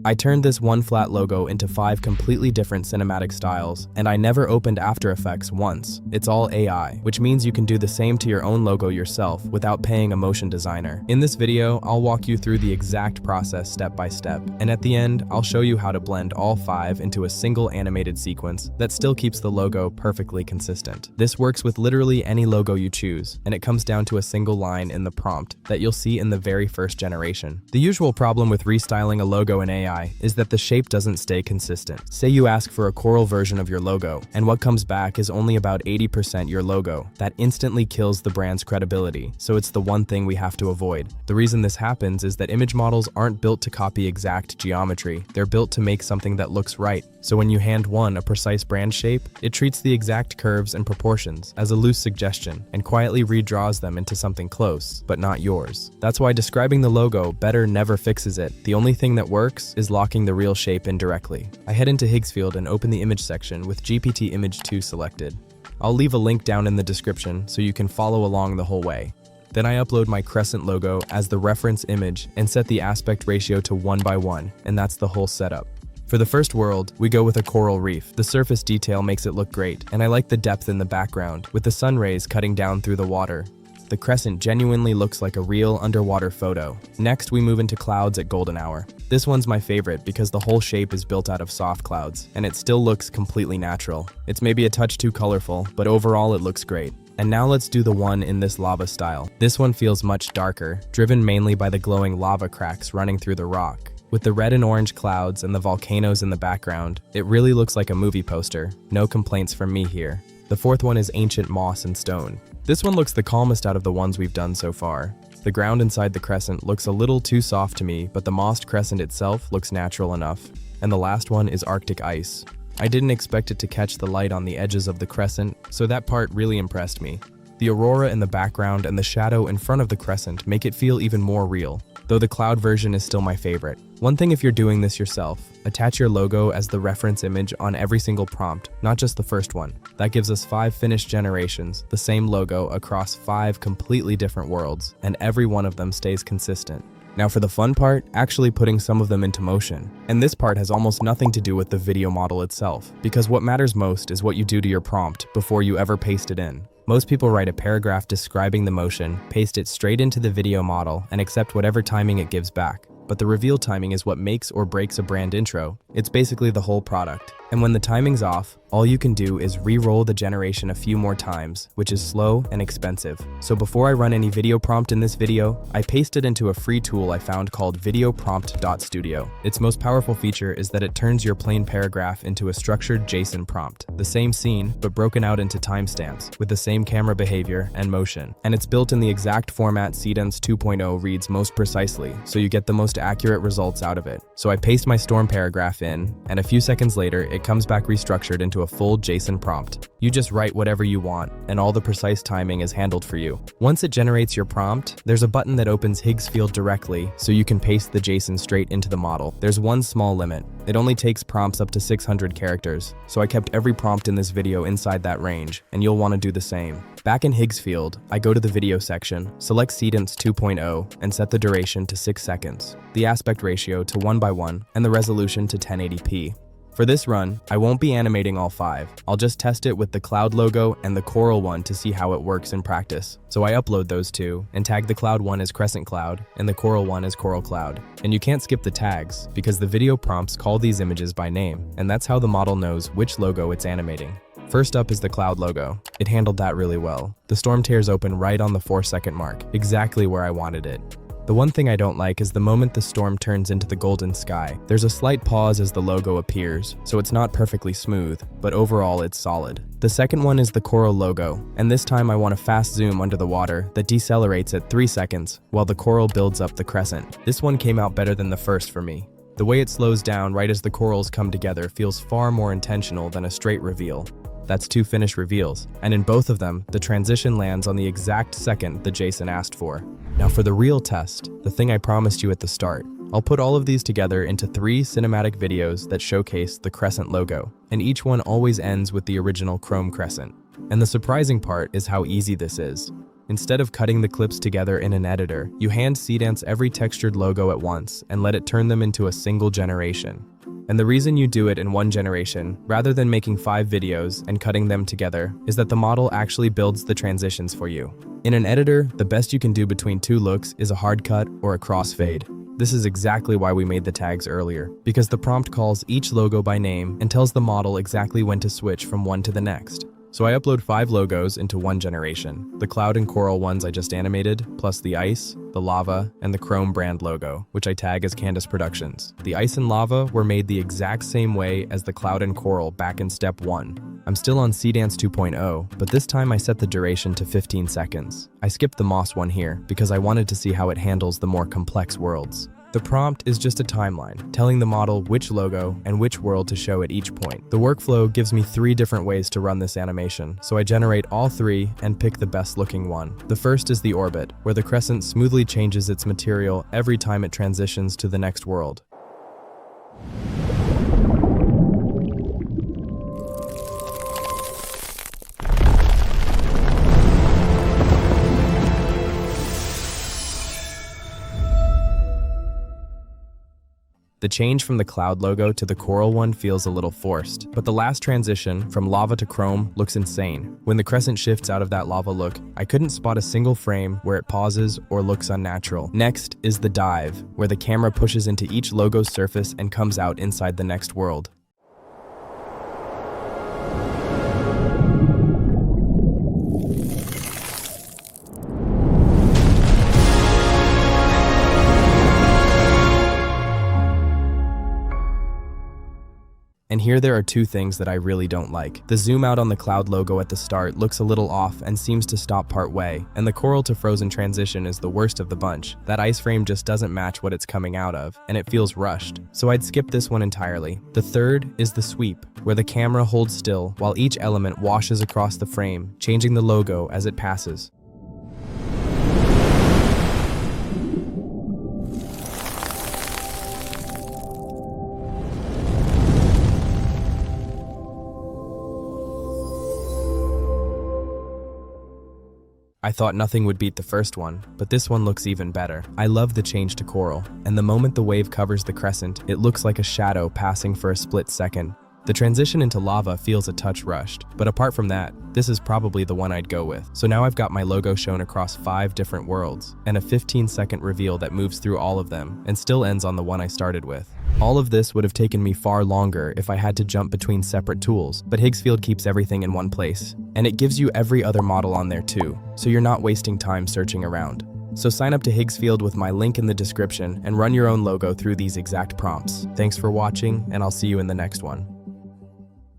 I turned this one flat logo into 5 completely different cinematic styles, and I never opened After Effects once. It's all AI, which means you can do the same to your own logo yourself without paying a motion designer. In this video, I'll walk you through the exact process step by step, and at the end, I'll show you how to blend all 5 into a single animated sequence that still keeps the logo perfectly consistent. This works with literally any logo you choose, and it comes down to a single line in the prompt that you'll see in the very first generation. The usual problem with restyling a logo in AI is that the shape doesn't stay consistent. Say you ask for a coral version of your logo, and what comes back is only about 80% your logo. That instantly kills the brand's credibility, so it's the one thing we have to avoid. The reason this happens is that image models aren't built to copy exact geometry, they're built to make something that looks right. So when you hand one a precise brand shape, it treats the exact curves and proportions as a loose suggestion and quietly redraws them into something close, but not yours. That's why describing the logo better never fixes it. The only thing that works is locking the real shape in directly. I head into Higgsfield and open the image section with GPT Image 2 selected. I'll leave a link down in the description so you can follow along the whole way. Then I upload my crescent logo as the reference image and set the aspect ratio to 1:1, and that's the whole setup. For the first world, we go with a coral reef. The surface detail makes it look great, and I like the depth in the background, with the sun rays cutting down through the water. The crescent genuinely looks like a real underwater photo. Next, we move into clouds at golden hour. This one's my favorite because the whole shape is built out of soft clouds, and it still looks completely natural. It's maybe a touch too colorful, but overall it looks great. And now let's do the one in this lava style. This one feels much darker, driven mainly by the glowing lava cracks running through the rock. With the red and orange clouds and the volcanoes in the background, it really looks like a movie poster. No complaints from me here. The fourth one is ancient moss and stone. This one looks the calmest out of the ones we've done so far. The ground inside the crescent looks a little too soft to me, but the mossed crescent itself looks natural enough. And the last one is Arctic ice. I didn't expect it to catch the light on the edges of the crescent, so that part really impressed me. The aurora in the background and the shadow in front of the crescent make it feel even more real, though the cloud version is still my favorite. One thing if you're doing this yourself, attach your logo as the reference image on every single prompt, not just the first one. That gives us 5 finished generations, the same logo across 5 completely different worlds, and every one of them stays consistent. Now for the fun part, actually putting some of them into motion. And this part has almost nothing to do with the video model itself, because what matters most is what you do to your prompt before you ever paste it in. Most people write a paragraph describing the motion, paste it straight into the video model, and accept whatever timing it gives back. But the reveal timing is what makes or breaks a brand intro. It's basically the whole product. And when the timing's off, all you can do is re-roll the generation a few more times, which is slow and expensive. So before I run any video prompt in this video, I paste it into a free tool I found called videoprompt.studio. Its most powerful feature is that it turns your plain paragraph into a structured JSON prompt. The same scene, but broken out into timestamps, with the same camera behavior and motion. And it's built in the exact format Seedance 2.0 reads most precisely, so you get the most accurate results out of it. So I paste my storm paragraph in, and a few seconds later, it comes back restructured into a full JSON prompt. You just write whatever you want, and all the precise timing is handled for you. Once it generates your prompt, there's a button that opens Higgsfield directly, so you can paste the JSON straight into the model. There's one small limit. It only takes prompts up to 600 characters, so I kept every prompt in this video inside that range, and you'll want to do the same. Back in Higgsfield, I go to the video section, select Seedance 2.0, and set the duration to 6 seconds, the aspect ratio to 1:1, and the resolution to 1080p. For this run, I won't be animating all 5. I'll just test it with the cloud logo and the coral one to see how it works in practice. So I upload those two and tag the cloud one as crescent cloud and the coral one as coral cloud. And you can't skip the tags because the video prompts call these images by name, and that's how the model knows which logo it's animating. First up is the cloud logo. It handled that really well. The storm tears open right on the 4-second mark, exactly where I wanted it. The one thing I don't like is the moment the storm turns into the golden sky. There's a slight pause as the logo appears, so it's not perfectly smooth, but overall it's solid. The second one is the coral logo, and this time I want a fast zoom under the water that decelerates at 3 seconds while the coral builds up the crescent. This one came out better than the first for me. The way it slows down right as the corals come together feels far more intentional than a straight reveal. That's 2 finished reveals, and in both of them, the transition lands on the exact second the JSON asked for. Now for the real test, the thing I promised you at the start. I'll put all of these together into 3 cinematic videos that showcase the crescent logo, and each one always ends with the original chrome crescent. And the surprising part is how easy this is. Instead of cutting the clips together in an editor, you hand Seedance every textured logo at once and let it turn them into a single generation. And the reason you do it in one generation, rather than making 5 videos and cutting them together, is that the model actually builds the transitions for you. In an editor, the best you can do between 2 looks is a hard cut or a crossfade. This is exactly why we made the tags earlier, because the prompt calls each logo by name and tells the model exactly when to switch from one to the next. So I upload 5 logos into one generation, the cloud and coral ones I just animated, plus the ice, the lava, and the chrome brand logo, which I tag as Candace Productions. The ice and lava were made the exact same way as the cloud and coral back in step 1. I'm still on Seedance 2.0, but this time I set the duration to 15 seconds. I skipped the moss one here because I wanted to see how it handles the more complex worlds. The prompt is just a timeline, telling the model which logo and which world to show at each point. The workflow gives me 3 different ways to run this animation, so I generate all 3 and pick the best looking one. The first is the orbit, where the crescent smoothly changes its material every time it transitions to the next world. The change from the cloud logo to the coral one feels a little forced, but the last transition, from lava to chrome, looks insane. When the crescent shifts out of that lava look, I couldn't spot a single frame where it pauses or looks unnatural. Next is the dive, where the camera pushes into each logo's surface and comes out inside the next world. And here there are 2 things that I really don't like. The zoom out on the cloud logo at the start looks a little off and seems to stop part way, and the coral to frozen transition is the worst of the bunch. That ice frame just doesn't match what it's coming out of, and it feels rushed. So I'd skip this one entirely. The third is the sweep, where the camera holds still while each element washes across the frame, changing the logo as it passes. I thought nothing would beat the first one, but this one looks even better. I love the change to coral, and the moment the wave covers the crescent, it looks like a shadow passing for a split second. The transition into lava feels a touch rushed, but apart from that, this is probably the one I'd go with. So now I've got my logo shown across 5 different worlds, and a 15-second reveal that moves through all of them, and still ends on the one I started with. All of this would have taken me far longer if I had to jump between separate tools, but Higgsfield keeps everything in one place, and it gives you every other model on there too, so you're not wasting time searching around. So sign up to Higgsfield with my link in the description and run your own logo through these exact prompts. Thanks for watching, and I'll see you in the next one.